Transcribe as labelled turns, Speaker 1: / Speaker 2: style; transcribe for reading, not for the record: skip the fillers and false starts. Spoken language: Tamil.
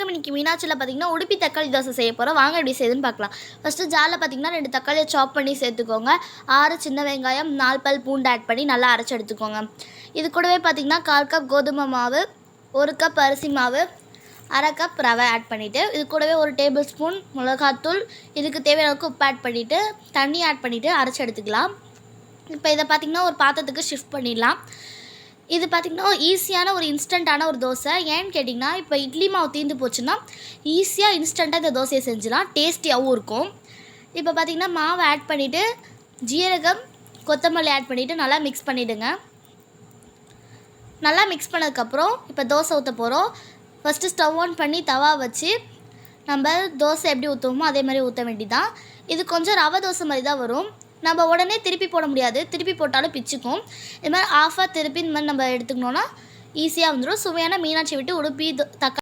Speaker 1: வணக்கம். இன்னைக்கு மீனாட்சியில் பார்த்தீங்கன்னா உடுப்பி தக்காளி தோசை செய்ய போகிறோம். வாங்க எப்படி செய்யுதுன்னு பார்க்கலாம். ஃபஸ்ட்டு ஜாரில் பார்த்தீங்கன்னா 2 தக்காளியை சாப் பண்ணி சேர்த்துக்கோங்க. 6 சின்ன வெங்காயம், 4 பல் பூண்டு ஆட் பண்ணி நல்லா அரைச்சி எடுத்துக்கோங்க. இது கூடவே பார்த்தீங்கன்னா 1/4 கப் கோதுமை மாவு, 1 கப் அரிசி மாவு, 1/2 கப் ரவை ஆட் பண்ணிவிட்டு, இது கூடவே 1 டேபிள் ஸ்பூன் மிளகாத்தூள், இதுக்கு தேவையான அளவுக்கு உப்பு ஆட் பண்ணிவிட்டு, தண்ணி ஆட் பண்ணிவிட்டு அரைச்சி எடுத்துக்கலாம். இப்போ இதை பார்த்திங்கன்னா ஒரு பாத்திரத்துக்கு ஷிஃப்ட் பண்ணிடலாம். இது பார்த்திங்கன்னா ஈஸியான ஒரு இன்ஸ்டண்ட்டான ஒரு தோசை. ஏன்னு கேட்டிங்கன்னா, இப்போ இட்லி மாவு தீர்ந்து போச்சுன்னா ஈஸியாக இன்ஸ்டண்ட்டாக இந்த தோசையை செஞ்சிடலாம். டேஸ்டியாகவும் இருக்கும். இப்போ பார்த்திங்கன்னா மாவை ஆட் பண்ணிவிட்டு ஜீரகம், கொத்தமல்லி ஆட் பண்ணிவிட்டு நல்லா மிக்ஸ் பண்ணிவிடுங்க. நல்லா மிக்ஸ் பண்ணதுக்கப்புறம் இப்போ தோசை ஊற்ற போகிறோம். ஃபஸ்ட்டு ஸ்டவ் ஆன் பண்ணி தவா வச்சு நம்ம தோசை எப்படி ஊற்றுவோமோ அதே மாதிரி ஊற்ற வேண்டியதான். இது கொஞ்சம் ரவை தோசை மாதிரி தான் வரும். நம்ம உடனே திருப்பி போட முடியாது, திருப்பி போட்டாலும் பிச்சுக்கும். இது மாதிரி ஆஃபாக திருப்பி இந்த மாதிரி நம்ம எடுத்துக்கணுன்னா ஈஸியாக வந்துடும். சுவையான மீனாட்சி விட்டு உடுப்பி தக்காளி